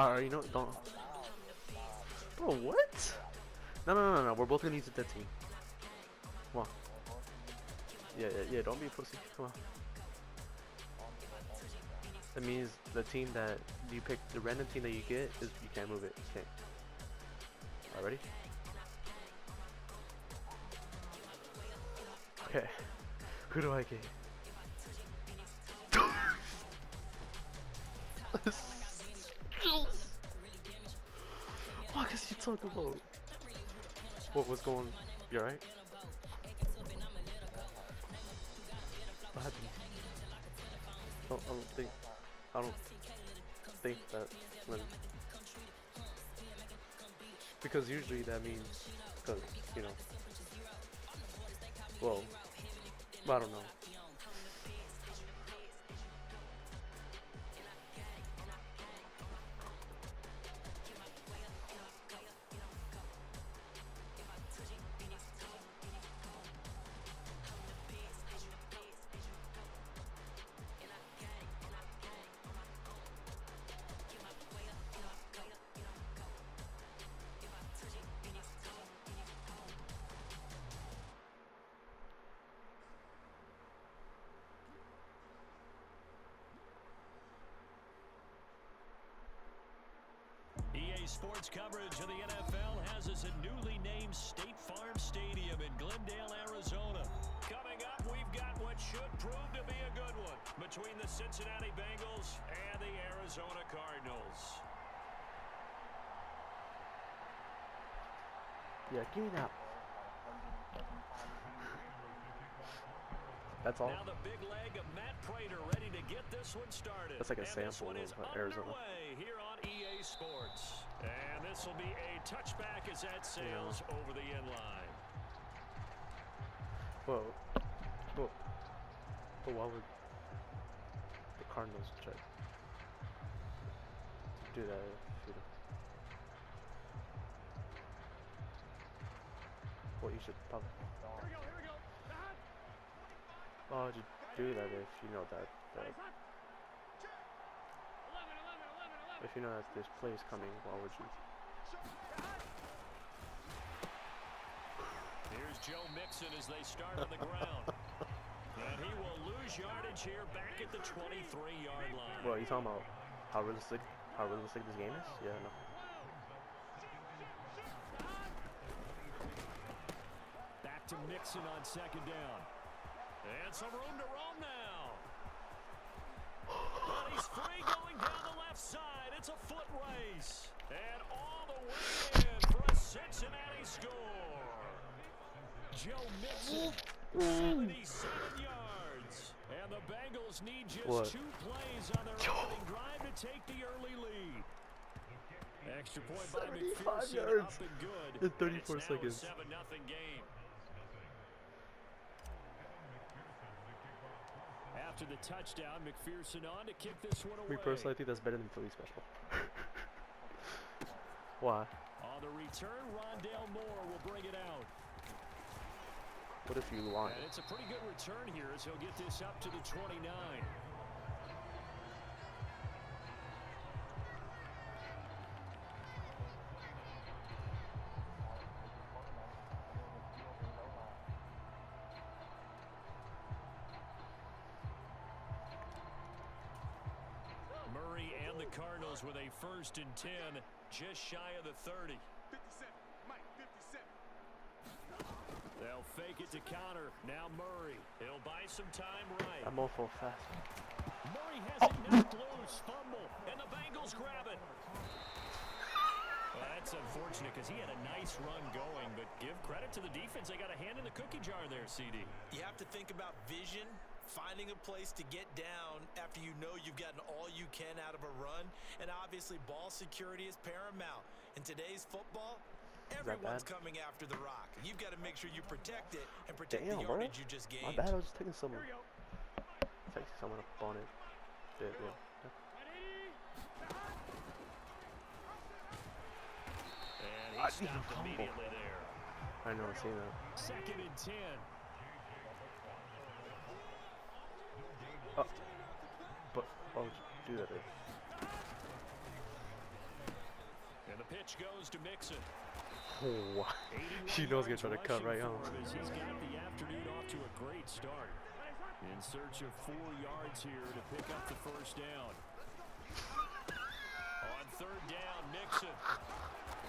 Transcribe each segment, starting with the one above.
Alright, you know, don't. Bro, what? No. We're both gonna use that team. Come on. Yeah. Don't be a pussy. Come on. That means the team that you pick, the random team that you get, is you can't move it. Okay. Alright, ready? Okay. Who do I get? What is you talking about? What's going? You alright? What happened? I don't think that when, because usually that means, because, you know, well, I don't know. EA Sports coverage of the NFL has us at newly named State Farm Stadium in Glendale, Arizona. Coming up, we've got what should prove to be a good one between the Cincinnati Bengals and the Arizona Cardinals. Yeah, give me that. That's all. Now the big leg of Matt Prater ready to get this one started. That's like a and sample this one of is Arizona. Underway here on EA Sports. And this will be a touchback as that sails over the end line. Whoa. But why would the Cardinals try to do that if you don't? Well, you should probably. Here we go. Why would you do that if you know that if you know that this play is coming? Why would you? Here's Joe Mixon as they start on the ground. And he will lose yardage here back at the 23-yard line. Well, you talking about how realistic this game is? Yeah, no. Back to Mixon on second down. And some room to roam now. But he's free going down the left side. It's a foot race. And all the way in for a Cincinnati score. Joe Mixon, 77 yards. And the Bengals need just 2 plays on their opening drive to take the early lead. Extra point by McPherson, yards up and good. in 34 and it's seconds. Now a 7-0 game. After the touchdown, McPherson on to kick this one away. Me personally, I think that's better than Philly special. Why? On the return, Rondale Moore will bring it out. What if you want? And it's a pretty good return here as he'll get this up to the 29. Murray and the Cardinals with a 1st and 10, just shy of the 30. 57, Mike, 57. They'll fake it to counter. Now Murray. He'll buy some time right. I'm all full fast. Murray has it knocked loose. Fumble. And the Bengals grab it. Well, that's unfortunate because he had a nice run going, but give credit to the defense. They got a hand in the cookie jar there, CD. You have to think about vision, finding a place to get down after you know you've gotten all you can out of a run, and obviously ball security is paramount. In today's football, everyone's coming after the rock. You've got to make sure you protect it and protect the yardage you just gained. My bad, I was just taking someone up on it. Yeah. And he stopped immediately there. I know, I've seen that. 2nd and 10. But why would you do that? pitch goes to Mixon. Oh, 81 she knows he's gonna try to yards cut right rushing home. for him as he's got the afternoon off to a great start. In search of 4 yards here to pick up the first down. On third down, Mixon.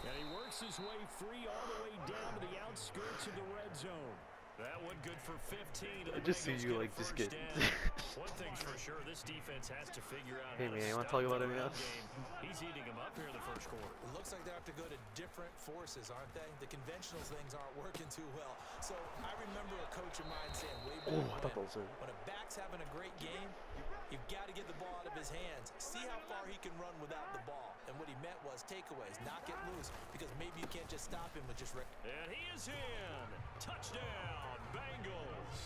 And he works his way free all the way down to the outskirts of the red zone. That one good for 15. I just see you like just get. One thing's for sure, this defense has to figure out Hey how man, to you want to stop talk about the anything run else? game. He's eating them up here in the first quarter. It looks like they have to go to different forces, aren't they? The conventional things aren't working too well. So I remember a coach of mine saying way back Oh, I thought that was it. when a back's having a great game, you've got to get the ball out of his hands. See how far he can run without the ball. And what he meant was takeaways, not get loose, because maybe you can't just stop him with just... And he is in. Touchdown, Bengals.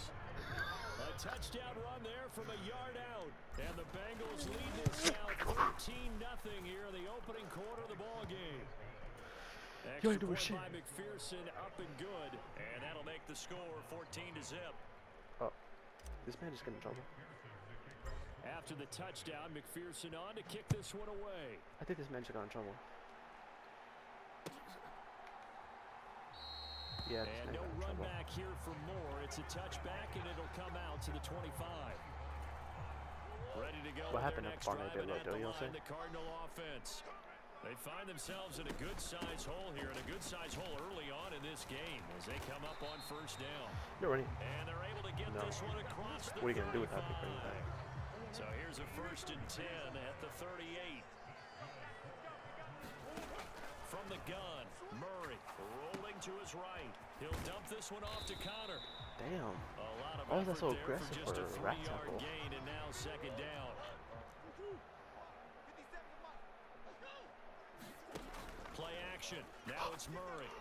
A touchdown run there from a yard out. And the Bengals lead this now 13-0 here in the opening quarter of the ball game. Extra point by McPherson, up and good. And that'll make the score 14-0. Oh, this man just got in trouble. After the touchdown, McPherson on to kick this one away. I think this man just got in trouble. Yeah, this And man no got in run trouble. back here for Moore. It's a touchback, and it'll come out to the 25. Ready to go. What with happened their at next Barney drive, and Bigelow? at Do the you line, say? the Cardinal offense. They find themselves in a good-sized hole here, and a good-sized hole early on in this game as they come up on first down. You're running. And they're able to get No. this one across the What are you gonna do with that? 35. Bring it back. So here's a 1st and 10 at the 38. From the gun, Murray rolling to his right. He'll dump this one off to Connor. Damn. A lot of Why is that effort so there aggressive for just for a a rat 3-yard tackle? gain, and now 2nd down. Play action. Now it's Murray.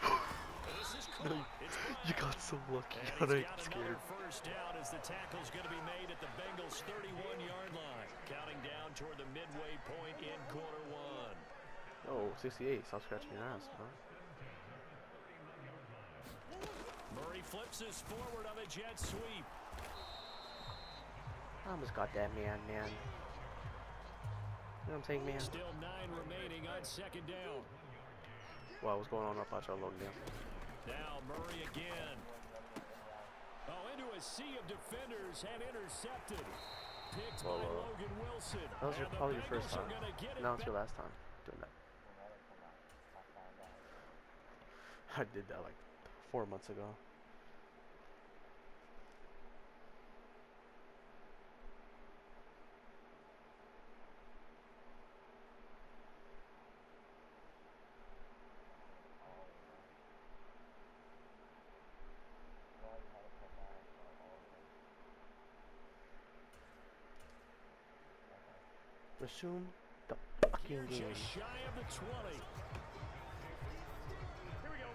This is caught. It's You got so lucky. and I he's ain't got scared. another first down as the tackle's going to be made at the Bengals' 31-yard line. Counting down toward the midway point in quarter one. Oh, 68. Stop scratching your ass, bro. Murray flips this forward on a jet sweep. I almost got that man. You know what I'm saying, man? Still 9 remaining on 2nd down. Wow, what's going on up at your logo now? Now Murray again. Oh, into a sea of defenders and intercepted. Picked by Logan Wilson. That was And the probably your first Bengals are time. gonna get it No, it's your back. last time doing that. I did that like 4 months ago. Resume the fucking game. Just shy of the 20.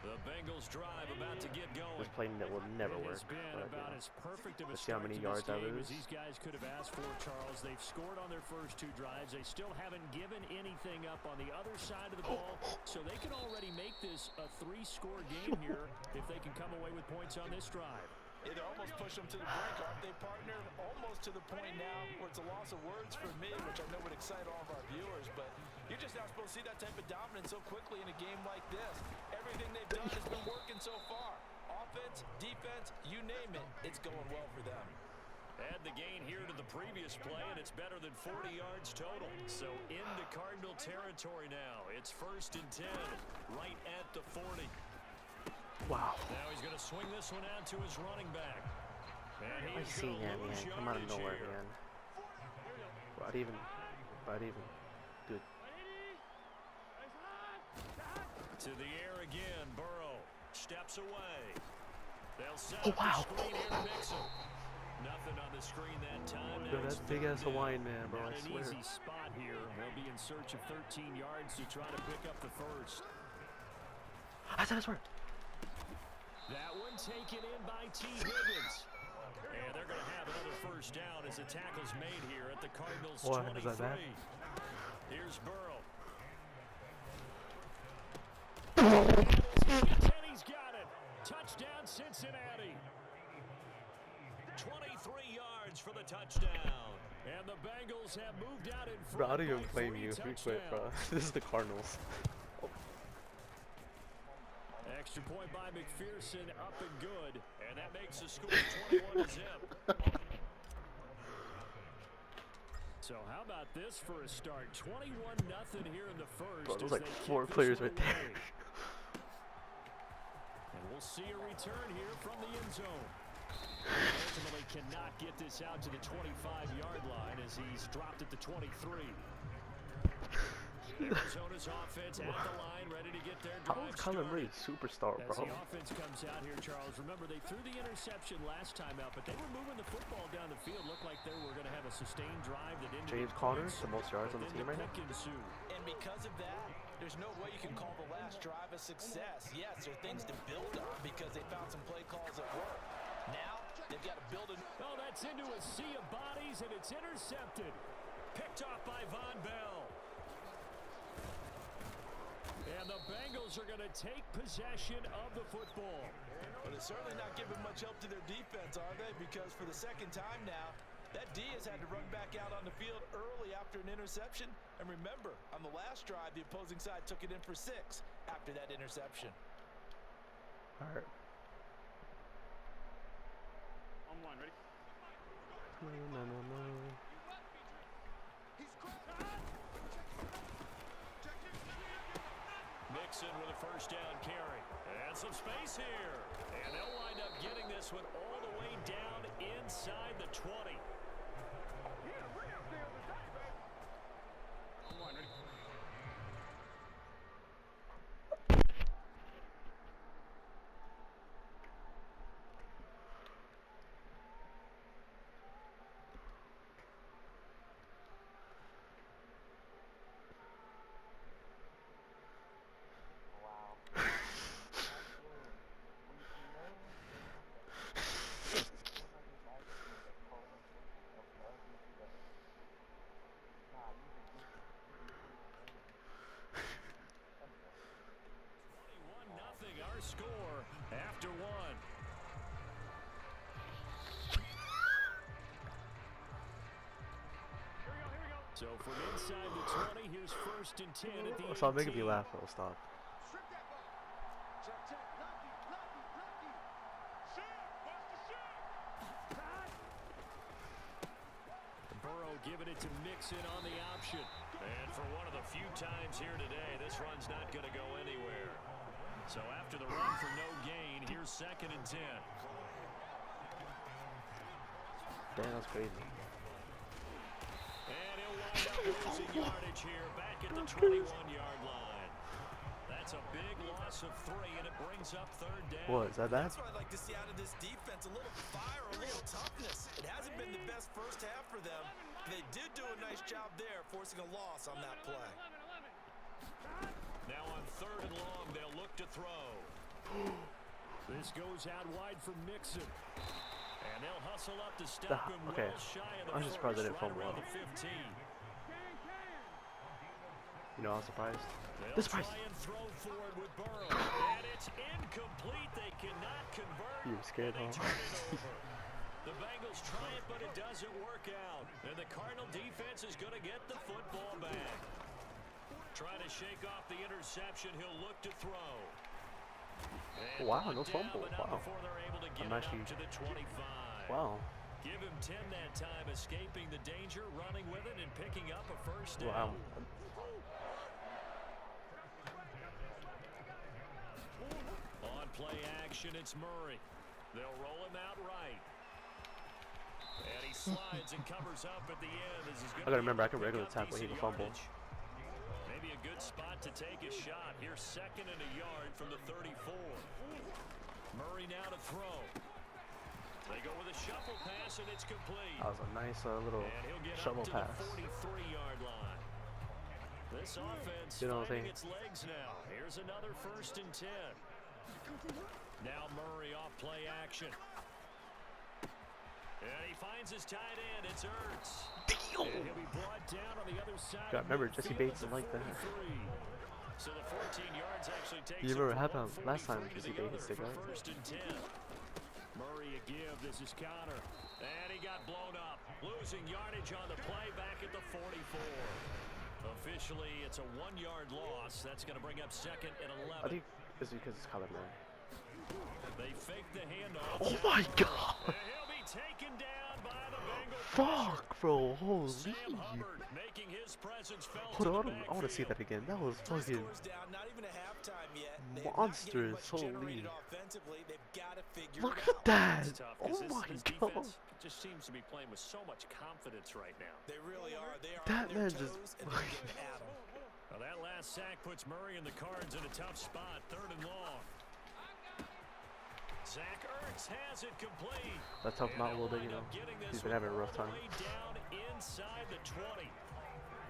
The Bengals drive about to get going. This play will never It work. has been but, about you know. as perfect of a Let's see how start many to this yards I game lose. as these guys could have asked for, Charles. They've scored on their first 2 drives. They still haven't given anything up on the other side of the ball, so they can already make this a 3-score game here if they can come away with points on this drive. They almost push them to the brink, aren't they, partner? Almost to the point now where it's a loss of words for me, which I know would excite all of our viewers, but you're just not supposed to see that type of dominance so quickly in a game like this. Everything they've done has been working so far. Offense, defense, you name it, it's going well for them. Add the gain here to the previous play, and it's better than 40 yards total. So into Cardinal territory now. It's 1st and 10, right at the 40. Wow. Now he's going to swing this one out to his running back. And I he's seen gonna that, lose man. Come out of yardage nowhere, here. man. But even. Good. To the air again, Burrow steps away. They'll set Oh, up wow. the screen here to Mixon. Nothing on the screen that time. Yo, Now that it's big 3rd ass down. Hawaiian man, bro, Not I an swear. easy spot here. They'll be in search of 13 yards to try to pick up the first. I swear. That one taken in by T. Higgins. And they're going to have another first down as the tackle's made here at the Cardinals' What? 23. Is that bad? Here's Burrow. And he's got it. Touchdown, Cincinnati. 23 yards for the touchdown. And the Bengals have moved out in front. Bro, I don't even by blame 3 you if you quit, bro. touchdowns. This is the Cardinals. Extra point by McPherson, up and good. And that makes the score 21-0. So how about this for a start? 21-0 here in the first. Bro, there's as like they 4 kick players this right one there. away. And we'll see a return here from the end zone. Ultimately cannot get this out to the 25-yard line as he's dropped at the 23. Arizona's offense at the line, ready to get their How drive is Kyler Murray started. superstar, As bro? the offense comes out here, Charles, remember they threw the interception last time out, but they were moving the football down the field. Looked like they were going to have a sustained drive that ended James in Conner, points, the most yards on but the then team right now. pick ensued. And because of that, there's no way you can call the last drive a success. Yes, there are things to build on because they found some play calls that work. Now, they've got to build a... Oh, that's into a sea of bodies, and it's intercepted. Picked off by Von Bell. And the Bengals are going to take possession of the football. But it's certainly not giving much help to their defense, are they? Because for the second time now, that D has had to run back out on the field early after an interception. And remember, on the last drive, the opposing side took it in for 6 after that interception. All right. On one, ready? Mixon with a first down carry. And some space here. And they'll wind up getting this one all the way down inside the 20. On one, ready? Our score after one. So from inside the 20, here's first and 10 at the 18. Stop making me laugh, bro. Stop. Strip that ball. Check, check. Lucky, lucky, lucky. Shoot. Watch the shoot. Burrow giving it to Mixon on the option. And for one of the few times here today, this run's not going to go anywhere. So after the run for no gain, here's second and 10. Damn, that's crazy. And he'll wind up losing yardage here back at the 21-yard line. That's a big loss of 3, and it brings up third down. What, is that bad? That's what I'd like to see out of this defense. A little fire, a little toughness. It hasn't been the best first half for them. They did do a nice job there, forcing a loss on that play. Now on third and long, they'll look to throw. This goes out wide for Mixon. And they'll hustle up to stop him okay. well shy of the I'm just surprised they first, didn't right fumble around up. the 15. You know, I was surprised. They'll This price. try and throw forward with Burrow. And it's incomplete. They cannot convert. You were scared, and they huh? turn it over. The Bengals try it, but it doesn't work out. And the Cardinal defense is going to get the football back. Trying to shake off the interception. He'll look to throw. And Wow, no down, fumble. but not Wow. before they're able to get I'm it actually- up to the 25. Wow. Give him 10 that time, escaping the danger, running with it, and picking up a first down. Wow. On play action, it's Murray. They'll roll him out right. And he slides and covers up at the end. As he's I gotta remember, I can regular tackle, he can fumble. Maybe a good spot to take a shot. Here's second and a yard from the 34. Murray now to throw. They go with a shuffle pass, and it's complete. That was a nice little And he'll get shovel up to pass. the 43-yard line. This offense You know what I'm finding saying? its legs now. Here's another first and 10. Now Murray off play action. And he finds his tight end. It's Ertz. And he'll be brought down on the other side. God, remember, of Jesse midfield Bates at is the like that. 43. So the 14 yards actually takes You him remember what from happened last time 143 to Jesse the Bates other stick for out? first and 10. Murray a give. This is Connor. And he got blown up. Losing yardage on the play back at the 44. Officially, it's a 1-yard loss. That's going to bring up second and 11. I think It's because it's color, man. They fake the handoff. Oh my god! And he'll be taken down by the Bengal Fuck, bro. Holy. Sam Hubbard making his presence felt. Hold on, I want to see that again. That was fucking Scores down, not even a halftime yet. They have not monsters. getting much Holy. generated offensively. They've got to figure Look it at out. that! It's tough, 'cause Oh my this god! defense just seems to be playing with so much confidence right now. They really are. They are That on their man toes just- and they're getting at 'em. Well, that last sack puts Murray and the Cards in a tough spot. 3rd and long. Zach Ertz has it complete. Let's help him out a little bit, you know. He's been having a rough time. Down inside the 20.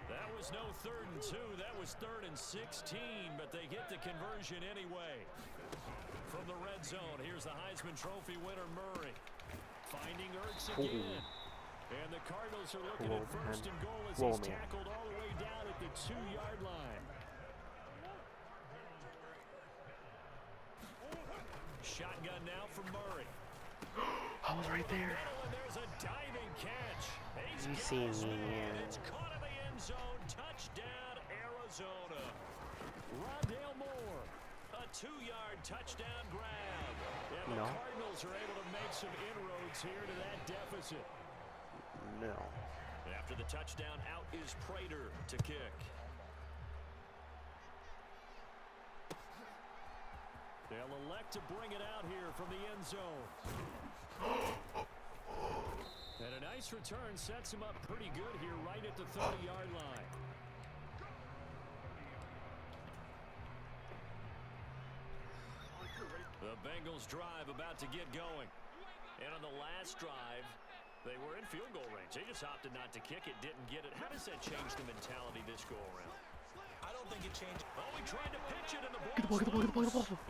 That was no 3rd and 2. That was 3rd and 16, but they get the conversion anyway. From the red zone, here's the Heisman Trophy winner, Murray. Finding Ertz again. And the Cardinals are looking at 1st and goal as he's tackled all the way down at the 2-yard line. Shotgun now from Murray. I was right there. And there's a diving catch. You see me, man. It's caught in the end zone. Touchdown, Arizona. Rondale Moore, a 2-yard touchdown grab. And the Cardinals are able to make some inroads here to that deficit. No. After the touchdown, out is Prater to kick. They'll elect to bring it out here from the end zone. And a nice return sets him up pretty good here right at the 30-yard line. The Bengals drive about to get going. And on the last drive, they were in field goal range. They just opted not to kick it, didn't get it. How does that change the mentality this go-around? I don't think it changed. Oh, he tried to pitch it in the ball. Get the ball, get the ball, get the ball, get the ball.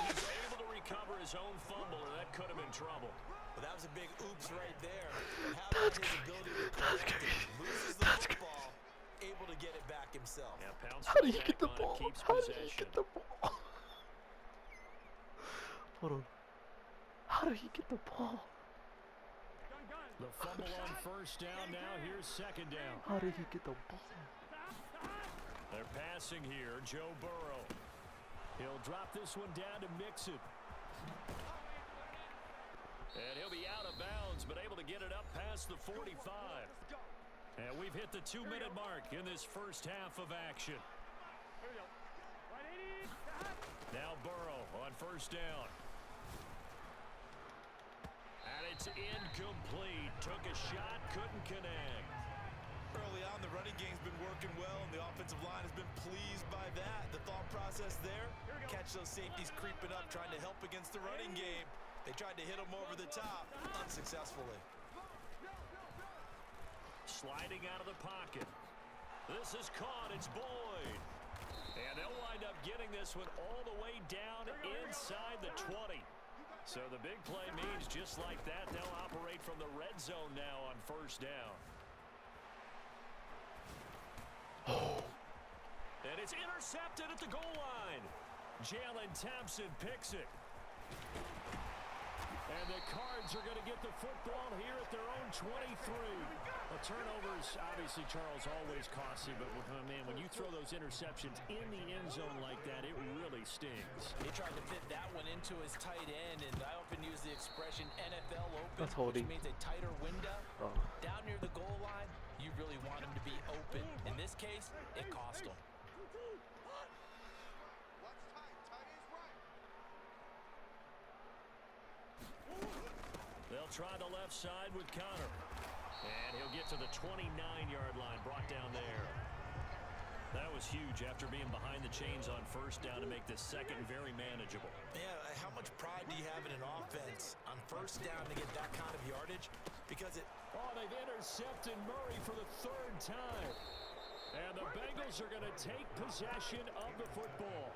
He's able to recover his own fumble, or that could have been trouble. But that was a big oops right there. How about his ability to correct it? Loses the football, able to get it back himself. Yeah, Pounce How did he back get the on it, ball? keeps How did he possession. get the ball? Hold on. How did he get the ball? The fumble on 1st down now. Here's 2nd down. How did he get the ball? They're passing here. Joe Burrow. He'll drop this one down to Mixon. And he'll be out of bounds, but able to get it up past the 45. And we've hit the 2-minute mark in this first half of action. Now Burrow on 1st down. And it's incomplete. Took a shot, couldn't connect. Early on, the running game's been working well, and the offensive line has been pleased by that. The thought process there, catch those safeties creeping up, trying to help against the running game. They tried to hit him over the top, unsuccessfully. Sliding out of the pocket. This is caught. It's Boyd. And they'll wind up getting this one all the way down inside the 20. So the big play means just like that, they'll operate from the red zone now on 1st down. And it's intercepted at the goal line. Jalen Thompson picks it. And the Cards are going to get the football here at their own 23. Well, turnovers, obviously, Charles, always costly, but man, when you throw those interceptions in the end zone like that, it really stings. He tried to fit that one into his tight end, and I often use the expression NFL open, That's holding. which means a tighter window. Oh. Down near the goal line, you really want him to be open. In this case, it cost him. They'll try the left side with Connor. And he'll get to the 29-yard line, brought down there. That was huge after being behind the chains on 1st down to make this second very manageable. Yeah, how much pride do you have in an offense on 1st down to get that kind of yardage? Because it... Oh, they've intercepted Murray for the 3rd time. And the Bengals are going to take possession of the football.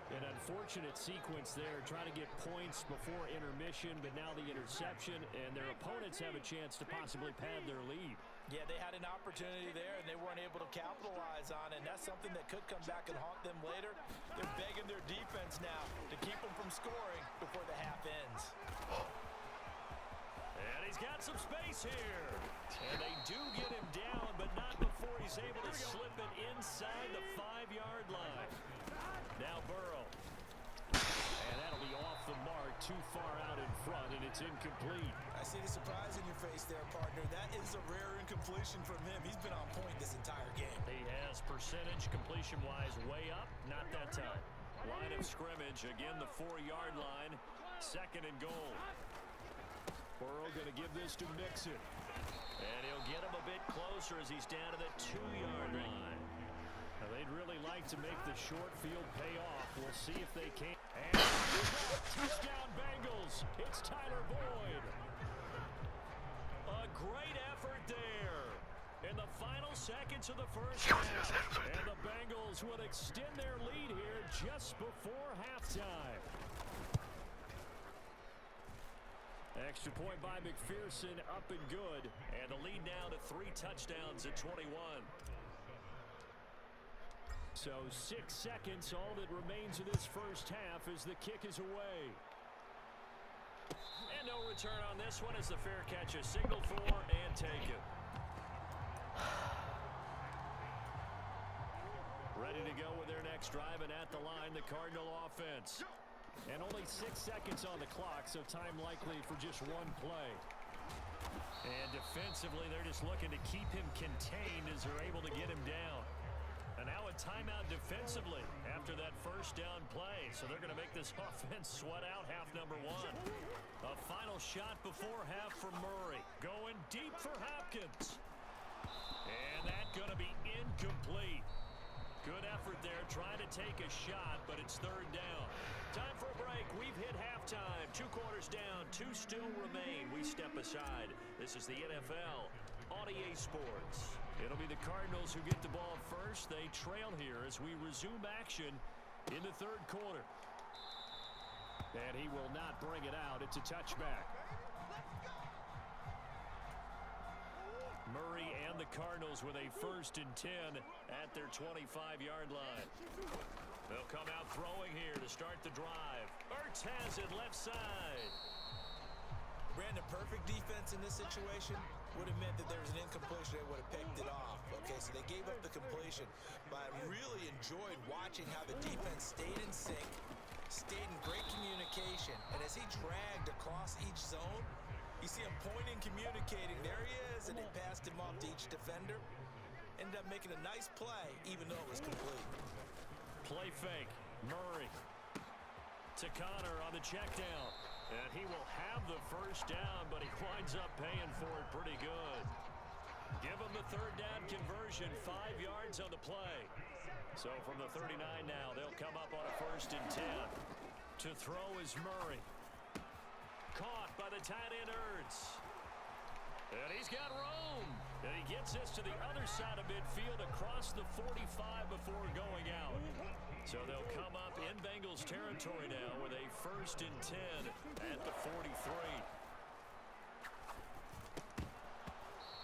An unfortunate sequence there, trying to get points before intermission, but now the interception, and their opponents have a chance to possibly pad their lead. Yeah, they had an opportunity there, and they weren't able to capitalize on it, and that's something that could come back and haunt them later. They're begging their defense now to keep them from scoring before the half ends. And he's got some space here. And they do get him down, but not before he's able to slip it inside the 5-yard line. Now Burrow the mark too far out in front, and it's incomplete. I see the surprise in your face there, partner. That is a rare incompletion from him. He's been on point this entire game. He has percentage completion-wise way up, not that time. Line of scrimmage, again the 4-yard line, 2nd and goal. Burrow going to give this to Mixon. And he'll get him a bit closer as he's down to the 2-yard line. Now, they'd really like to make the short field pay off. We'll see if they can. And touchdown Bengals. It's Tyler Boyd. A great effort there in the final seconds of the first half. And the Bengals would extend their lead here just before halftime. Extra point by McPherson, up and good. And the lead now to 3 touchdowns at 21. So 6 seconds, all that remains of this first half as the kick is away. And no return on this one as the fair catch is signaled for and taken. Ready to go with their next drive, and at the line, the Cardinal offense. And only 6 seconds on the clock, so time likely for just one play. And defensively, they're just looking to keep him contained as they're able to get him down. And now a timeout defensively after that first down play. So they're going to make this offense sweat out half number 1. A final shot before half for Murray. Going deep for Hopkins. And that's going to be incomplete. Good effort there, trying to take a shot, but it's 3rd down. Time for a break. We've hit halftime. 2 quarters down, 2 still remain. We step aside. This is the NFL on EA Sports. It'll be the Cardinals who get the ball first. They trail here as we resume action in the 3rd quarter. And he will not bring it out. It's a touchback. Murray and the Cardinals with a 1st and 10 at their 25-yard line. They'll come out throwing here to start the drive. Ertz has it left side. Brandon, perfect defense in this situation would have meant that there was an incompletion. They would have picked it off. Okay, so they gave up the completion. But I really enjoyed watching how the defense stayed in sync, stayed in great communication. And as he dragged across each zone, you see him pointing, communicating. There he is, and they passed him off to each defender. Ended up making a nice play, even though it was complete. Play fake. Murray to Connor on the check down. And he will have the first down, but he winds up paying for it pretty good. Give him the 3rd down conversion, 5 yards on the play. So from the 39 now, they'll come up on a 1st and 10. To throw is Murray. Caught by the tight end Ertz. And he's got room. And he gets this to the other side of midfield across the 45 before going out. So they'll come up in Bengals territory now with a 1st and 10 at the 43.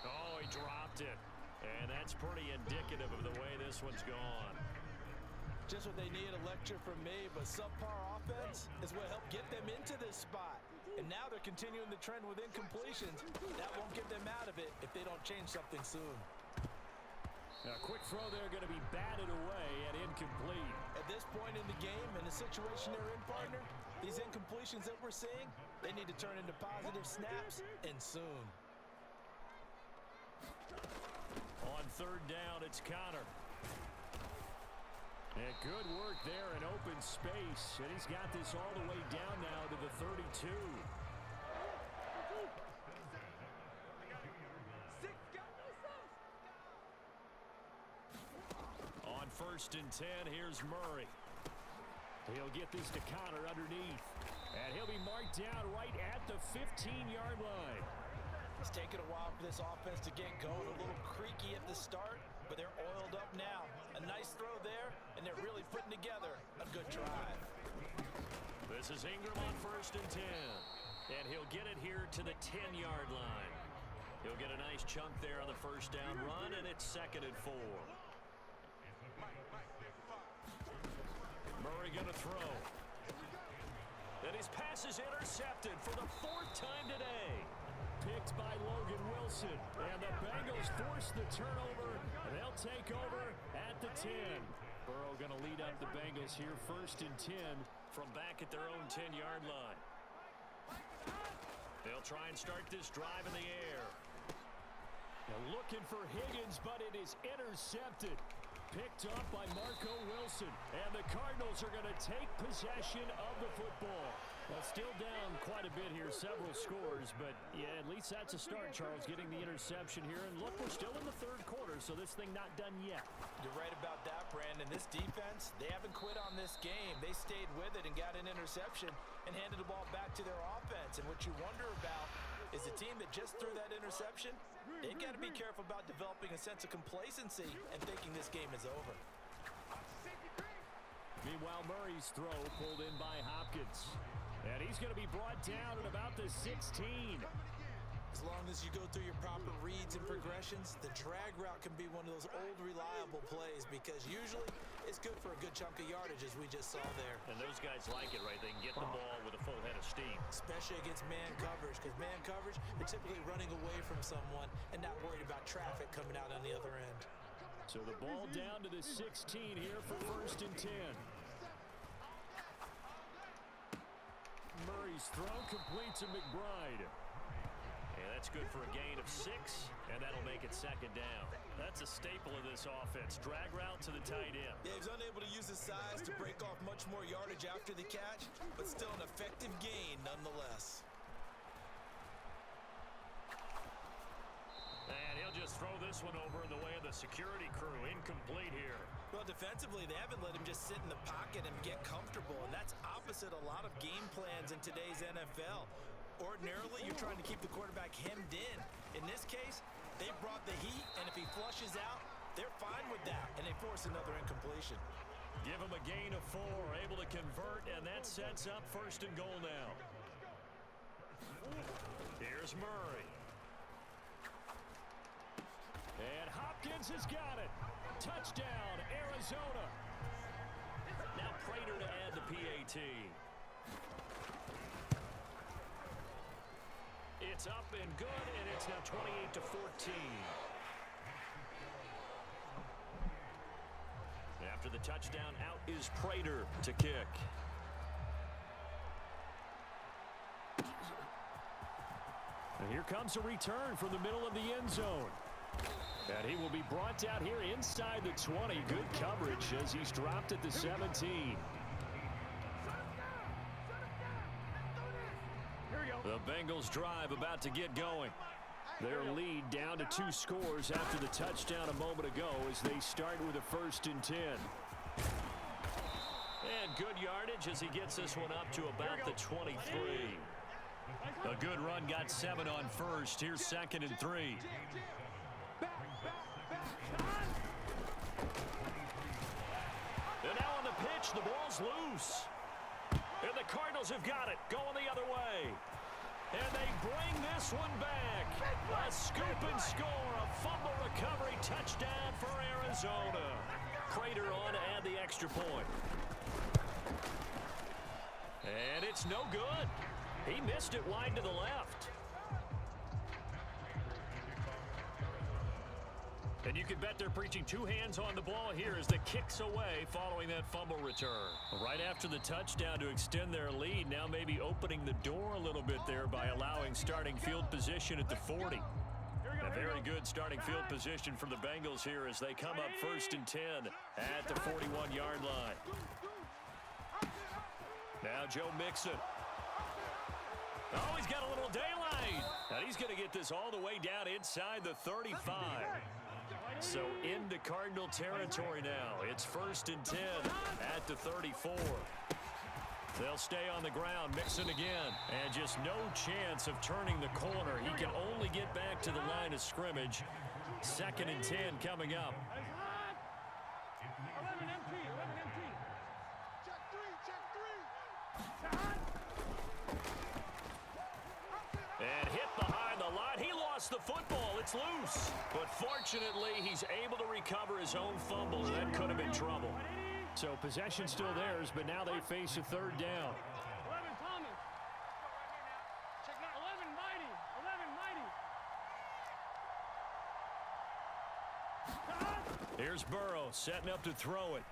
Oh, he dropped it. And that's pretty indicative of the way this one's gone. Just what they need, a lecture from me, but subpar offense is what helped get them into this spot. And now they're continuing the trend with incompletions. That won't get them out of it if they don't change something soon. A quick throw there going to be batted away and incomplete. At this point in the game, in the situation they're in, partner, these incompletions that we're seeing, they need to turn into positive snaps, and soon. On 3rd down, it's Connor. And good work there in open space. And he's got this all the way down now to the 32. On 1st and 10, here's Murray. He'll get this to Connor underneath. And he'll be marked down right at the 15-yard line. It's taken a while for this offense to get going. A little creaky at the start, but they're oiled up now. A nice throw there, and they're really putting together a good drive. This is Ingram on 1st and 10. And he'll get it here to the 10-yard line. He'll get a nice chunk there on the first down run, and it's 2nd and 4. Murray going to throw. And his pass is intercepted for the 4th time today. Picked by Logan Wilson. And the Bengals force the turnover. They'll take over at the 10. Burrow going to lead up the Bengals here 1st and 10 from back at their own 10-yard line. They'll try and start this drive in the air. Now looking for Higgins, but it is intercepted. Picked up by Marco Wilson. And the Cardinals are going to take possession of the football. Well, still down quite a bit here, several scores, but yeah, at least that's a start, Charles, getting the interception here. And look, we're still in the third quarter, so this thing not done yet. You're right about that, Brandon. This defense, they haven't quit on this game. They stayed with it and got an interception and handed the ball back to their offense. And what you wonder about is the team that just threw that interception, they've got to be careful about developing a sense of complacency and thinking this game is over. Meanwhile, Murray's throw pulled in by Hopkins. And he's going to be brought down at about the 16. As long as you go through your proper reads and progressions, the drag route can be one of those old reliable plays because usually it's good for a good chunk of yardage as we just saw there. And those guys like it, right? They can get the ball with a full head of steam. Especially against man coverage, because man coverage, they're typically running away from someone and not worried about traffic coming out on the other end. So the ball down to the 16 here for 1st and 10. Murray's throw complete to McBride. And that's good for a gain of 6, and that'll make it 2nd down. That's a staple of this offense. Drag route to the tight end. Yeah, he's unable to use his size to break off much more yardage after the catch, but still an effective gain nonetheless. And he'll just throw this one over in the way of the security crew. Incomplete here. Well, defensively, they haven't let him just sit in the pocket and get comfortable, and that's opposite a lot of game plans in today's NFL. Ordinarily, you're trying to keep the quarterback hemmed in. In this case, they brought the heat, and if he flushes out, they're fine with that, and they force another incompletion. Give him a gain of 4, able to convert, and that sets up 1st and goal now. Here's Murray. And Hopkins has got it. Touchdown, Arizona. Now Prater to add the PAT. It's up and good, and it's now 28-14. After the touchdown, out is Prater to kick. And here comes a return from the middle of the end zone. And he will be brought down here inside the 20. Good coverage as he's dropped at the 17. The Bengals drive about to get going. Their lead down to 2 scores after the touchdown a moment ago as they start with a 1st and 10. And good yardage as he gets this one up to about the 23. A good run got 7 on 1st. Here's 2nd and 3. And now on the pitch, the ball's loose. And the Cardinals have got it, going the other way. And they bring this one back. A scoop and score, a fumble recovery touchdown for Arizona. Prater on to add the extra point. And it's no good. He missed it wide to the left. And you can bet they're preaching 2 hands on the ball here as the kick's away following that fumble return. Right after the touchdown to extend their lead, now maybe opening the door a little bit there by allowing starting field position at the 40. A very good starting field position for the Bengals here as they come up 1st and 10 at the 41-yard line. Now Joe Mixon. Oh, he's got a little daylight. And he's going to get this all the way down inside the 35. So into Cardinal territory now. It's 1st and 10 at the 34. They'll stay on the ground, Mixon again, and just no chance of turning the corner. He can only get back to the line of scrimmage. 2nd and 10 coming up. 11 empty. Check 3. And hit behind the line. He lost the football. It's loose. But fortunately, he's able to recover his own fumble. That could have been trouble. So possession still theirs, but now they face a 3rd down. 11 Thomas. Check 11 Mighty. 11 Mighty. Here's Burrow setting up to throw it.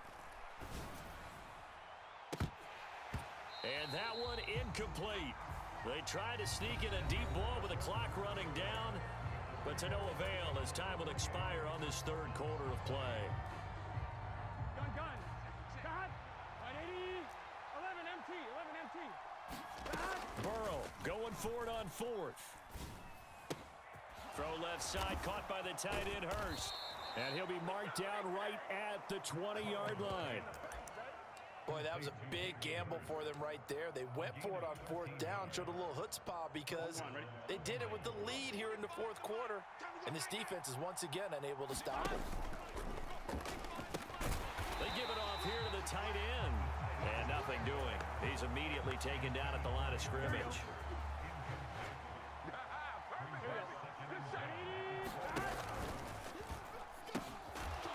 And that one incomplete. They tried to sneak in a deep ball with the clock running down, but to no avail as time will expire on this third quarter of play. Gun. Start. 180. 11 empty. Start. Burrow going for it on fourth. Throw left side, caught by the tight end Hurst. And he'll be marked down right at the 20-yard line. Boy, that was a big gamble for them right there. They went for it on fourth down, showed a little chutzpah because they did it with the lead here in the fourth quarter. And this defense is once again unable to stop it. They give it off here to the tight end. And nothing doing. He's immediately taken down at the line of scrimmage.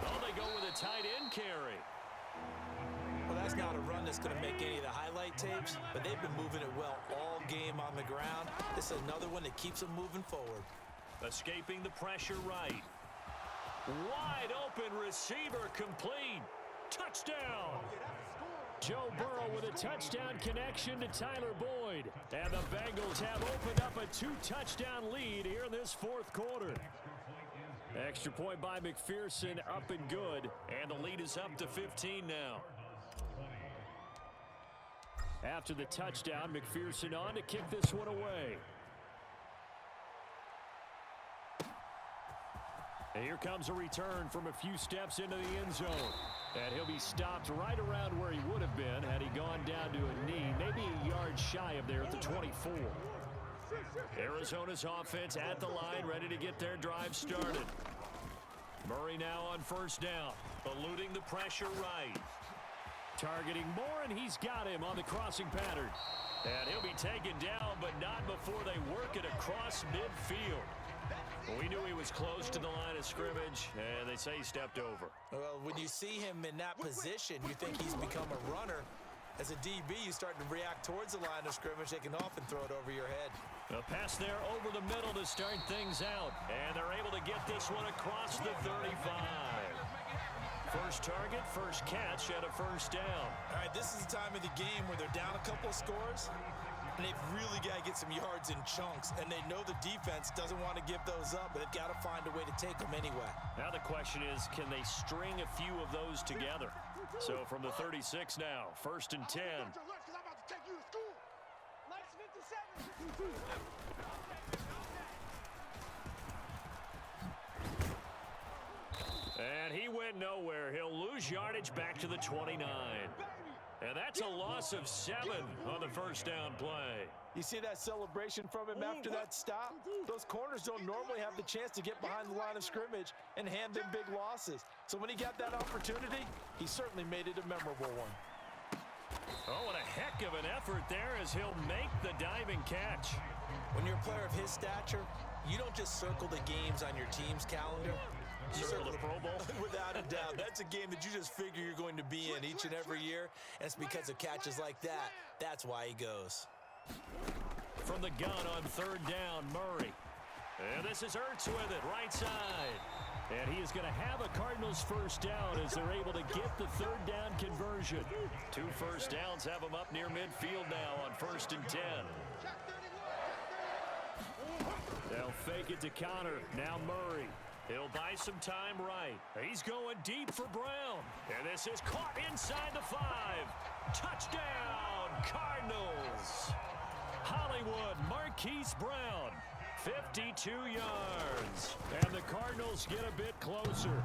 Oh, they go with a tight end carry. Well, that's not a run that's going to make any of the highlight tapes, but they've been moving it well all game on the ground. This is another one that keeps them moving forward. Escaping the pressure right. Wide open receiver complete. Touchdown. Joe Burrow with a touchdown connection to Tyler Boyd. And the Bengals have opened up a 2-touchdown lead here in this fourth quarter. Extra point by McPherson, up and good. And the lead is up to 15 now. After the touchdown, McPherson on to kick this one away. And here comes a return from a few steps into the end zone. And he'll be stopped right around where he would have been had he gone down to a knee, maybe a yard shy of there at the 24. Arizona's offense at the line, ready to get their drive started. Murray now on first down, eluding the pressure right. Targeting Moore, and he's got him on the crossing pattern. And he'll be taken down, but not before they work it across midfield. We knew he was close to the line of scrimmage, and they say he stepped over. Well, when you see him in that position, you think he's become a runner. As a DB, you start to react towards the line of scrimmage. They can often throw it over your head. A pass there over the middle to start things out. And they're able to get this one across the 35. First target, first catch, and a first down. All right, this is the time of the game where they're down a couple of scores, and they've really got to get some yards in chunks, and they know the defense doesn't want to give those up, but they've got to find a way to take them anyway. Now the question is, can they string a few of those together? So from the 36 now, first and 10. And he went nowhere. He'll lose yardage back to the 29. And that's a loss of 7 on the first down play. You see that celebration from him after that stop? Those corners don't normally have the chance to get behind the line of scrimmage and hand them big losses. So when he got that opportunity, he certainly made it a memorable one. Oh, and a heck of an effort there as he'll make the diving catch. When you're a player of his stature, you don't just circle the games on your team's calendar. You Circle the Pro Bowl? Without a doubt. That's a game that you just figure you're going to be in each and every year. And it's because of catches like that. That's why he goes. From the gun on third down, Murray. And this is Ertz with it, right side. And he is going to have a Cardinals first down as they're able to get the third down conversion. 2 first downs have them up near midfield now on first and 10. They'll fake it to Connor. Now Murray. He'll buy some time right. He's going deep for Brown. And this is caught inside the 5. Touchdown, Cardinals. Hollywood Marquise Brown, 52 yards. And the Cardinals get a bit closer.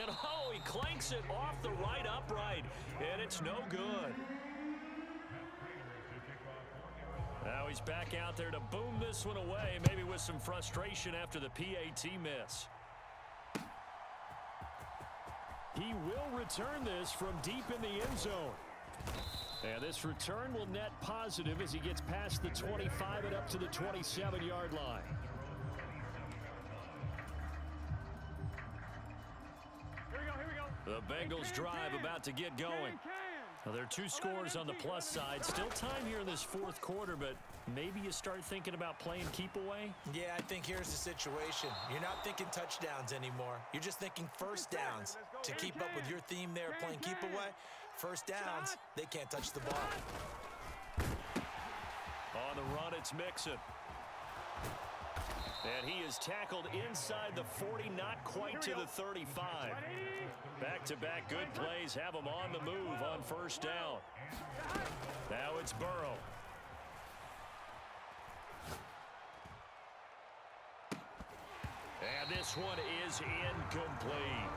And oh, he clanks it off the right upright. And it's no good. Now he's back out there to boom this one away, maybe with some frustration after the PAT miss. He will return this from deep in the end zone. And this return will net positive as he gets past the 25 and up to the 27-yard line. Here we go. The Bengals drive about to get going. Well, there are 2 scores on the plus side. Still time here in this fourth quarter, but maybe you start thinking about playing keep away? Yeah, I think here's the situation. You're not thinking touchdowns anymore. You're just thinking first downs. To keep up with your theme there, playing keep away, First downs, they can't touch the ball. On the run, it's Mixon. And he is tackled inside the 40, not quite to the 35. Back-to-back good plays have him on the move on first down. Now it's Burrow. And this one is incomplete.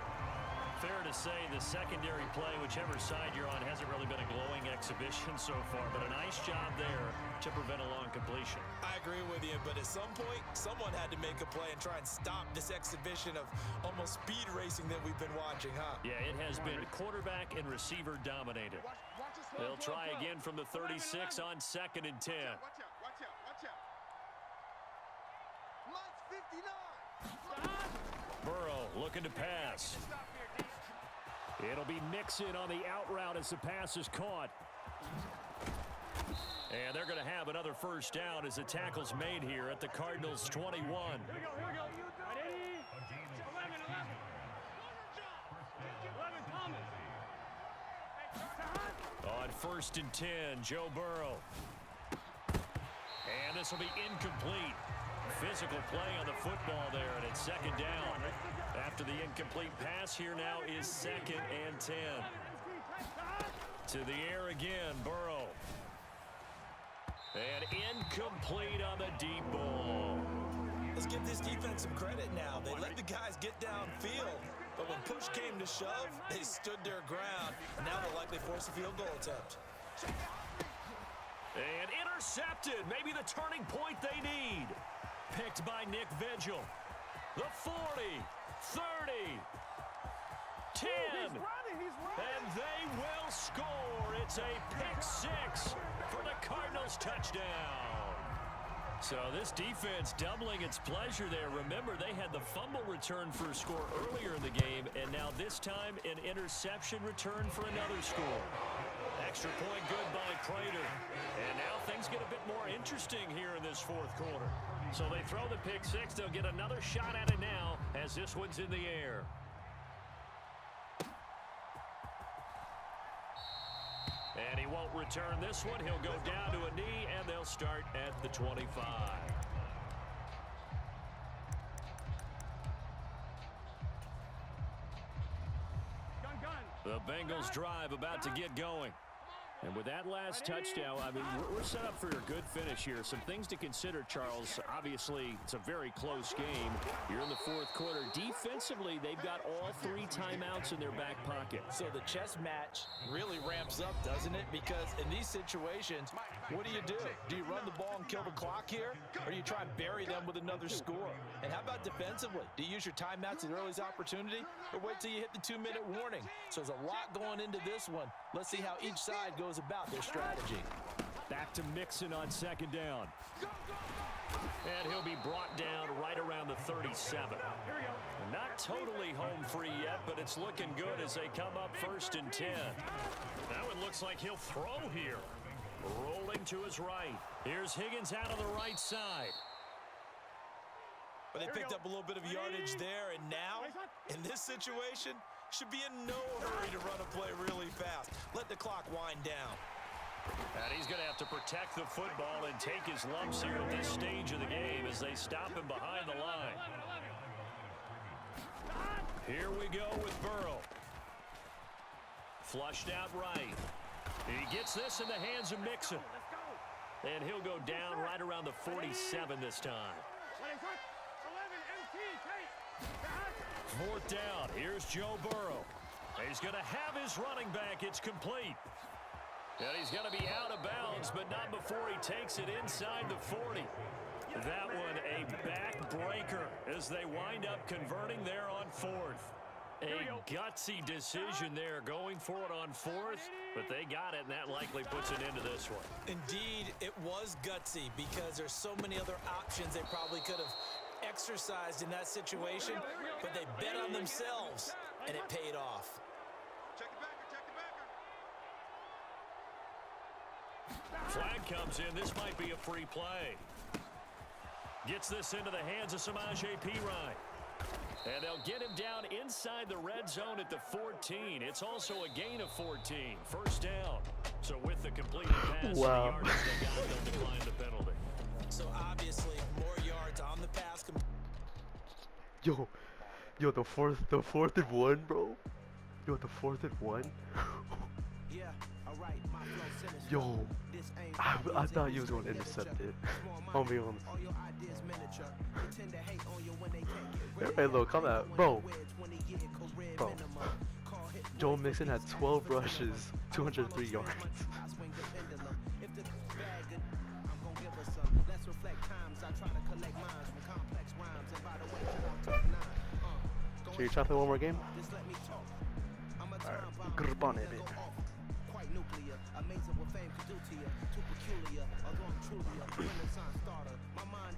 Fair to say the secondary play, whichever side you're on, hasn't really been a glowing exhibition so far, but a nice job there to prevent a long completion. I agree with you, but at some point, someone had to make a play and try and stop this exhibition of almost speed racing that we've been watching, huh? Yeah, it has been quarterback and receiver dominated. They'll try again from the 36 on 2nd and 10. Watch out. Lunch 59. Burrow looking to pass. It'll be Mixon on the out route as the pass is caught. And they're going to have another first down as the tackle's made here at the Cardinals' 21. Here we go. Ready? 11. On 1st and 10, Joe Burrow. And this will be incomplete. Physical play on the football there, and it's 2nd down. After the incomplete pass, here now is 2nd and 10. To the air again, Burrow. And incomplete on the deep ball. Let's give this defense some credit now. They let the guys get downfield, but when push came to shove, they stood their ground. And now they'll likely force a field goal attempt. And intercepted. Maybe the turning point they need. Picked by Nick Vigil. The 40, 30, 10. And they will score. It's a pick six for the Cardinals touchdown. So this defense doubling its pleasure there. Remember, they had the fumble return for a score earlier in the game, and now this time an interception return for another score. Extra point good by Prater. And now things get a bit more interesting here in this 4th quarter. So they throw the pick six. They'll get another shot at it now as this one's in the air. And he won't return this one. He'll go down to a knee, and they'll start at the 25. The Bengals drive about to get going. And with that last touchdown, I mean, we're set up for a good finish here. Some things to consider, Charles. Obviously, it's a very close game. You're in the 4th quarter. Defensively, they've got all 3 timeouts in their back pocket. So the chess match really ramps up, doesn't it? Because in these situations, what do? Do you run the ball and kill the clock here? Or do you try and bury them with another score? And how about defensively? Do you use your timeouts at the earliest opportunity? Or wait till you hit the 2-minute warning? So there's a lot going into this one. Let's see how each side goes about their strategy. Back to Mixon on 2nd down. And he'll be brought down right around the 37. Not totally home free yet, but it's looking good as they come up 1st and 10. Now it looks like he'll throw here. Rolling to his right. Here's Higgins out on the right side. But they picked up a little bit of yardage there, and now, in this situation, should be in no hurry to run a play really fast. Let the clock wind down. And he's going to have to protect the football and take his lumps here at this stage of the game as they stop him behind the line. Here we go with Burrow. Flushed out right. He gets this in the hands of Mixon. And he'll go down right around the 47 this time. 4th down. Here's Joe Burrow. He's going to have his running back. It's complete. And he's going to be out of bounds, but not before he takes it inside the 40. That one a backbreaker as they wind up converting there on 4th. A gutsy decision there going for it on 4th, but they got it, and that likely puts an end to this one. Indeed, it was gutsy because there's so many other options they probably could have exercised in that situation, but they bet on themselves, and it paid off. Check the backer. Flag comes in. This might be a free play. Gets this into the hands of Samaje Perine. And they'll get him down inside the red zone at the 14. It's also a gain of 14. First down. So with the completed pass, Wow. the yardage they got, they'll decline the penalty. So obviously, more yards on the pass. Yo, the fourth and one, bro. Yo, the 4th and 1. Yeah, alright, my flow sinister. Yo, This ain't I thought you was gonna intercept it. I'll be honest. all your ideas miniature. They tend to hate on you when they can't get rid Hey, look, come out, bro. Bro. Bro. Joe Mixon had 12 rushes, 203 yards. I swing the pendulum. If the bag good, I'm gonna give us some. Let's reflect times. I try to collect minds from complex rhymes. And by the way, you on top 9. So you trying to play one more game? Just let me talk. I'm a Alright, time bomb. grip on it, Go bit. off. Quite nuclear. Amazing what fame can do to you. Too peculiar. Although I'm truly a renaissance starter. My mind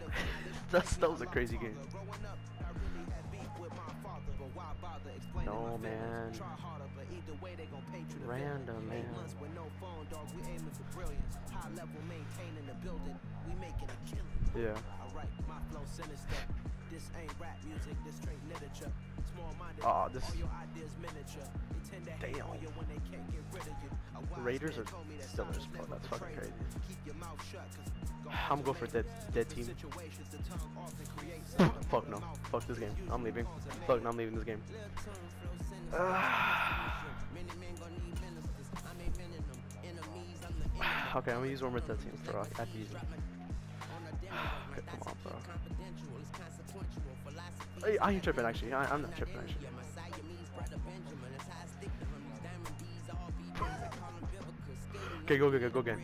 That was a crazy game. Growing up, I really had beef with my father. But why bother explaining No, my man. feelings? Try harder, but either way they gon' paint you the Random, villain. 8 man. months with no phone, dog. We aiming for brilliance. High level maintaining the building. We making a killing. Yeah. Alright, my flow sinister. This ain't rap music, this straight literature. Small-minded, Aw, this- all your ideas miniature. They tend to hate Damn. on you when they can't get rid of you. A wise Raiders man are told me that Steelers, silence bro. never That's fucking betrays crazy. you. Keep your mouth shut, 'cause I'm going for dead team. situations, the tongue often creates Fuck no. Fuck this game. I'm leaving. Fuck no, I'm leaving this game. Okay, I'm gonna use one more dead team for at the easy. Okay, come on, bro. Hey, I ain't tripping actually. I'm not tripping actually. Okay, go again.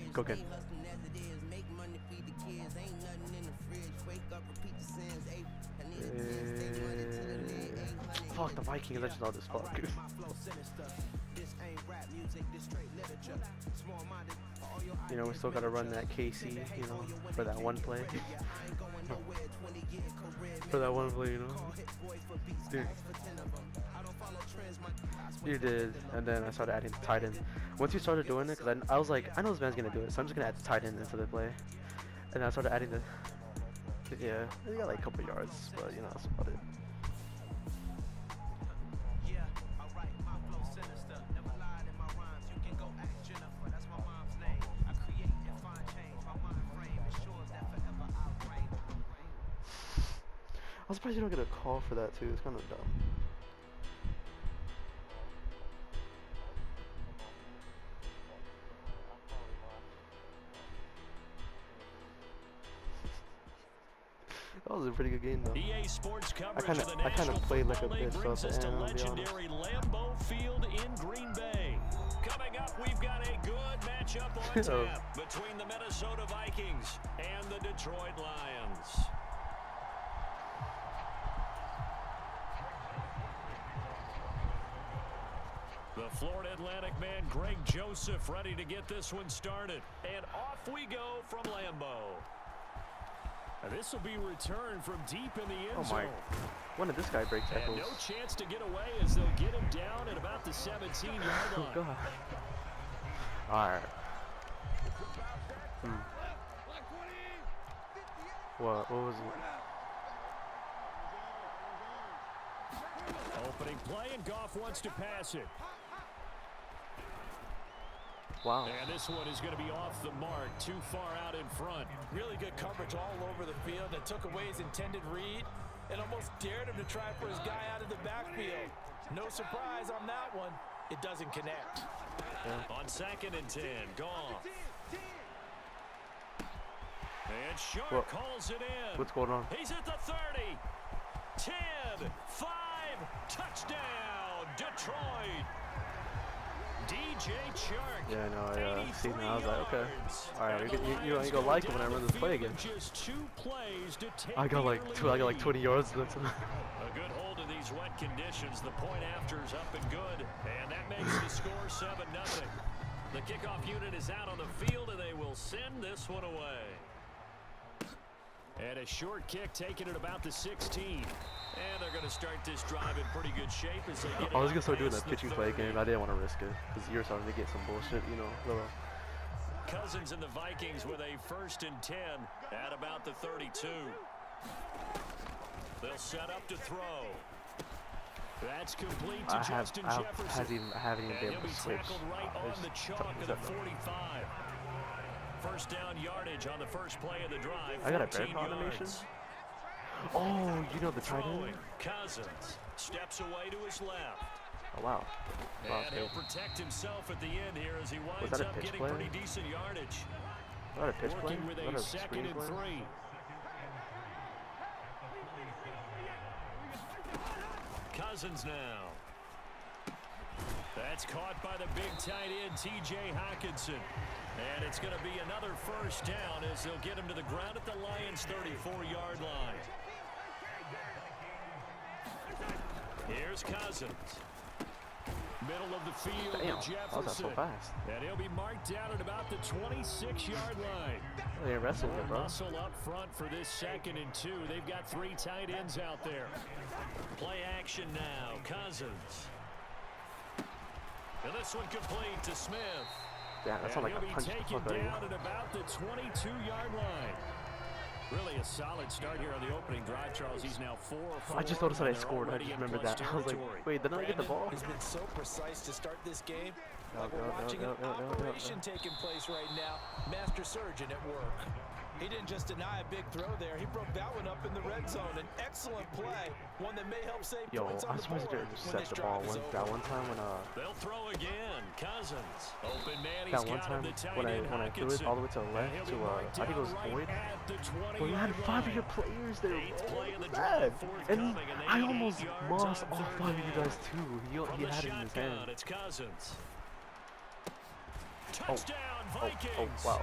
Fuck the Vikings, I just know this fuck. You know, we still gotta run that KC, you know, for that one play. For that one play, you know. Dude. You did, and then I started adding the tight end. Once you started doing it, because I was like, I know this man's gonna do it, so I'm just gonna add the tight end into the play. And then I started adding the, yeah, he got like a couple yards, but you know, that's about it. I'm surprised you don't get a call for that too. It's kind of dumb. That was a pretty good game though. EA Sports coverage kinda- of the I kinda National played like a Football League bitch brings up us to and I'll be honest. legendary Lambeau Field in Green Bay. Coming up, we've got a good matchup on tap between the Minnesota Vikings and the Detroit Lions. The Florida Atlantic man, Greg Joseph, ready to get this one started. And off we go from Lambeau. This will be returned from deep in the end zone. When did this guy break And tackles? no chance to get away as they'll get him down at about the 17-yard Oh line. god. Alright. What was it? Opening play, and Goff wants to pass it. Wow. And this one is going to be off the mark, too far out in front. Really good coverage all over the field that took away his intended read and almost dared him to try for his guy out of the backfield. No surprise on that one. It doesn't connect. On 2nd and 10, Goff. And Sharp What? calls it in. What's going on? He's at the 30. 10, 5, touchdown, Detroit. DJ Chark. Yeah, I know. Yeah, see, 83 now I was like, okay. yards. Alright, And you the ain't Lions gonna go like it down when I run the this play field again. with Just 2 plays to take I got the like early lead. 20 yards left. A good hold in these wet conditions. The point after's up and good. And that makes the score 7-0. The kickoff unit is out on the field, and they will send this one away. And a short kick taken at about the 16. And they're going to start this drive in pretty good shape as they get I was gonna start doing past that the pitching play 30. game. I didn't want to risk it because you're starting to get some bullshit, you know. Little. Cousins and the Vikings with a 1st and 10 at about the 32. They'll set up to throw. That's complete to Justin Jefferson. I haven't even And been he'll able be to switch. tackled right on the chalk of the 45. First down yardage on the first play of the drive. I got a 14 barrel animation. yards. Oh, you know the tight Throwing. end? Cousins steps away to his left. Oh, wow. Wow, And he'll protect himself at the end here as he winds that a up pitch getting play? pretty decent yardage. Is that a pitch play? Working with Is that a a second screen and play? 3. Cousins now. That's caught by the big tight end, T.J. Hawkinson. And it's going to be another first down as they'll get him to the ground at the Lions' 34-yard line. Here's Cousins. Middle of the field Damn, to that was Jefferson. so fast. And he'll be marked down at about the 26-yard line. They wrestled More it, bro. muscle up front for this 2nd and 2. They've got 3 tight ends out there. Play action now. Cousins. And this one complete to Smith. Yeah, that sounded like he'll a be punch the taken fuck out of you. down at about the 22-yard line. Really a solid start here on the opening drive, Charles. He's now 4 of 4. I just noticed that I and they're scored. I already just in remembered plus that. I was like, territory. wait, didn't I get the ball? Has been so precise to start this game. Like Go, we're go, watching go, an go, go, go, operation taking place right now. Master surgeon at work. He didn't just deny a big throw there. He broke that one up in the red zone. An excellent play. One that may help save Yo, points on I'm the supposed to board when intercept this the ball drive is over. that one time when They'll throw again. Cousins. Open man. He's that one got time him, the tight when end, I threw it Hawkinson. all the way to the And left he'll to be marked I think it was down right Boyd. at the But you had 20-yard 5 of line. your players there, Eighth bro. play of the What was drive that? And forthcoming, and they I need 8 almost yards lost on all 3rd 5 of you down. guys too. From He the had it in his shotgun, hand. it's Cousins. Touchdown, Vikings. Oh, wow.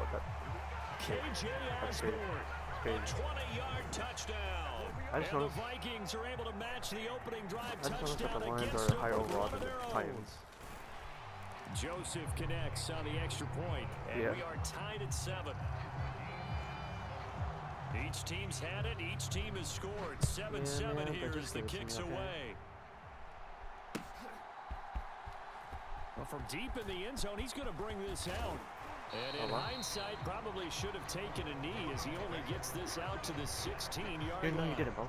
KJ crazy. Osborne. A Crazy. 20-yard touchdown. I just And the noticed- Vikings are able to match the opening drive I just noticed that touchdown the Lions against are them higher with overall one of than their the own. Titans. Joseph connects on the extra point, and Yeah. we are tied at 7. Each team's had it. Each team has scored. 7-7 man, here they're as just the losing, kick's okay. away. Well, from deep in the end zone, he's going to bring this out. And in hindsight, probably should have taken a knee as he only gets this out to the 16-yard line. No, you didn't, bro.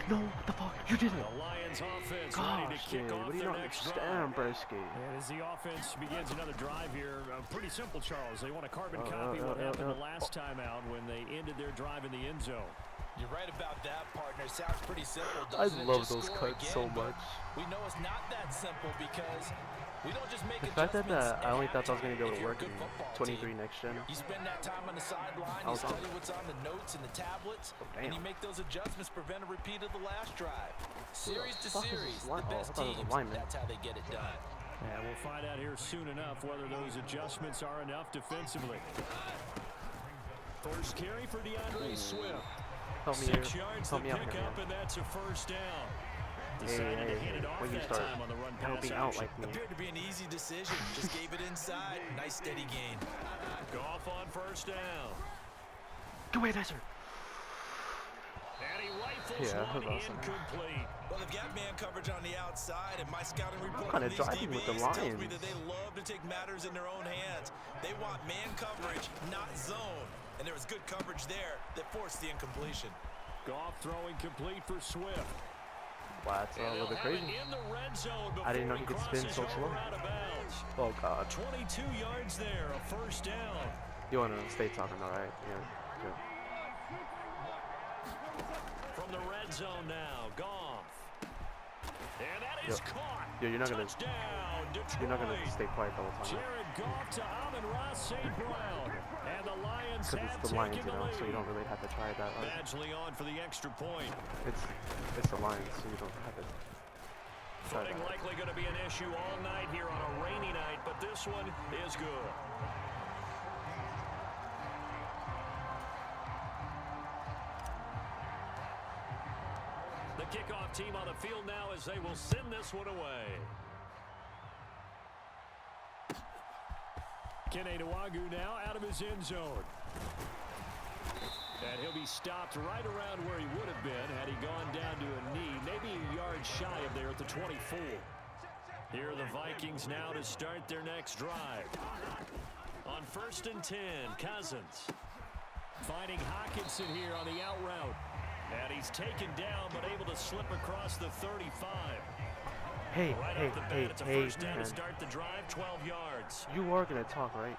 No, what the fuck? You didn't. The Lions offense ready to Gosh, kick dude, off what do you their not next understand, drive. broski? And as the offense begins another drive here, pretty simple, Charles. They want to carbon copy what happened the last time out when they ended their drive in the end zone. You're right about that, partner. Sounds pretty simple, I doesn't it? love Just those score cuts again, so but much. We know it's not that simple because we don't just make The fact that adjustments I only at thought I was going to be able to halftime if you're work a in good football 23 team. next gen. You spend that time on the sideline, I you was study on. what's on the notes and the tablets, Oh, and damn. you make those adjustments, prevent a repeat of the last drive. Series to fuck is series, this the line? Oh, I best thought it was a teams, lineman. that's how they get it done. And we'll find out here soon enough whether those adjustments are enough defensively. First carry for DeAndre Swift. Help me 6 here. yards Help to me out pick here, up, man. and that's a first down. Hey, Decided to hey, hand it off when you that start time on the run pass helping out action. like me. Appeared to be an easy decision. Just gave it inside. Nice steady gain. Goff on first down. Go away, Dicer. And he rifles Yeah, that one was awesome. incomplete. Well, they've got man coverage on the outside, and my scouting report kinda on these driving with the DBs tells me Lions. that they love to take matters in their own hands. They want man coverage, not zone. And there was good coverage there that forced the incompletion. Goff throwing complete for Swift. Wow, that's a And little they'll bit have it crazy. in the red zone I didn't know before he could spin crosses so over slow. out of bounds. Oh, God. 22 yards there, a first down. You want to stay talking, all right? Yeah. From the red zone now, Goff. And that is caught. Yo, you're not gonna- Touchdown, Detroit. You're not going to stay quiet the whole time. Jared Goff to Amon-Ra St. Brown. And the Lions Because have it's the Lions, taken you the know, so you lead. don't really have to try that. Badgley on for the extra point. It's the Lions, so you don't have to try Footing that. likely going to be an issue all night here on a rainy night, but this one is good. The kickoff team on the field now as they will send this one away. Kene Nwangwu now out of his end zone. And he'll be stopped right around where he would have been had he gone down to a knee, maybe a yard shy of there at the 24. Here are the Vikings now to start their next drive. On 1st and 10, Cousins finding Hawkinson here on the out route. And he's taken down but able to slip across the 35. Hey, Right hey, off the bat, hey, it's a hey, first down man. to start the drive, 12 yards. You are gonna talk, right?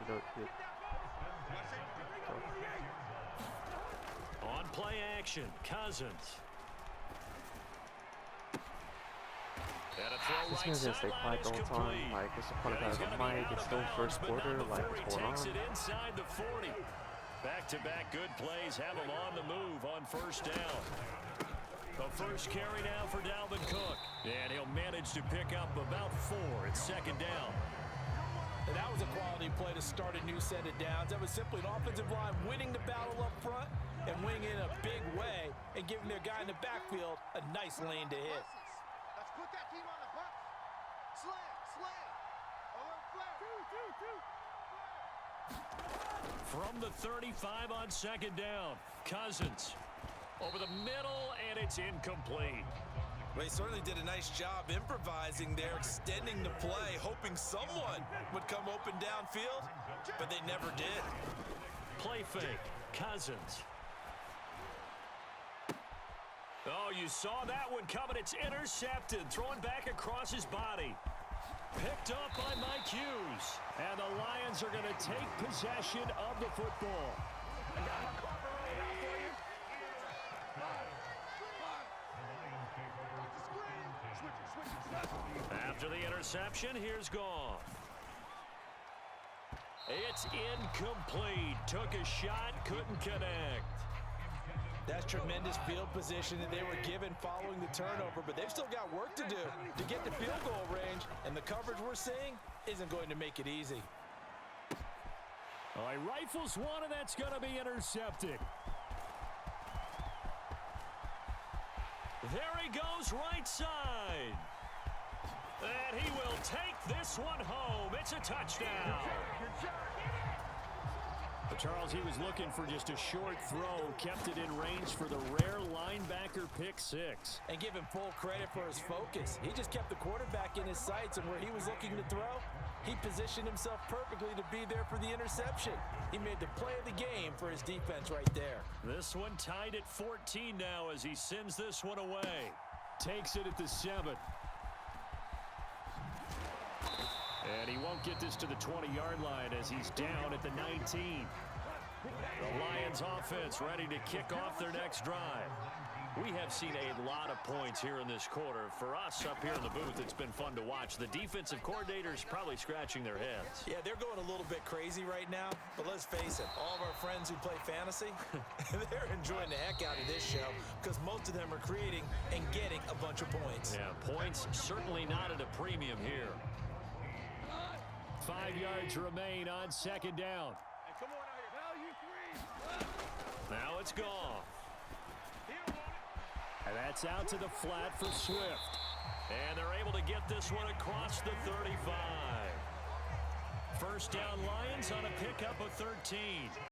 On play action, Cousins. And a throw This right man's gonna stay sideline quiet is the whole time. complete. Like, what's the point of Yeah, he's having a gonna be mic? out It's of still bounds, first but quarter. now Like, the what's 40 going takes on? it inside the 40. Back-to-back good plays have him on the move on first down. The first carry now for Dalvin Cook. And he'll manage to pick up about 4 at second down. And that was a quality play to start a new set of downs. That was simply an offensive line winning the battle up front and winning in a big way and giving their guy in the backfield a nice lane to hit. Let's put that team on the bus. Slam. Alert flare. From the 35 on second down, Cousins over the middle, and it's incomplete. They certainly did a nice job improvising there, extending the play, hoping someone would come open downfield, but they never did. Play fake, Cousins. Oh, you saw that one coming. It's intercepted, thrown back across his body. Picked up by Mike Hughes. And the Lions are going to take possession of the football. After the interception, here's Goff. It's incomplete. Took a shot, couldn't connect. That's tremendous field position that they were given following the turnover, but they've still got work to do to get to field goal range, and the coverage we're seeing isn't going to make it easy. All right, rifles one, and that's going to be intercepted. There he goes, right side. And he will take this one home. It's a touchdown. Charles, he was looking for just a short throw, kept it in range for the rare linebacker pick six. And give him full credit for his focus. He just kept the quarterback in his sights, and where he was looking to throw, he positioned himself perfectly to be there for the interception. He made the play of the game for his defense right there. This one tied at 14 now as he sends this one away. Takes it at the 7. And he won't get this to the 20-yard line as he's down at the 19. The Lions offense ready to kick off their next drive. We have seen a lot of points here in this quarter. For us up here in the booth, it's been fun to watch. The defensive coordinators probably scratching their heads. Yeah, they're going a little bit crazy right now, but let's face it, all of our friends who play fantasy, they're enjoying the heck out of this show because most of them are creating and getting a bunch of points. Yeah, points certainly not at a premium here. 5 yards remain on second down. Hey, come on out here. Now you three. Now it's gone. Here, Wally. And that's out to the flat for Swift. And they're able to get this one across the 35. First down Lions on a pickup of 13.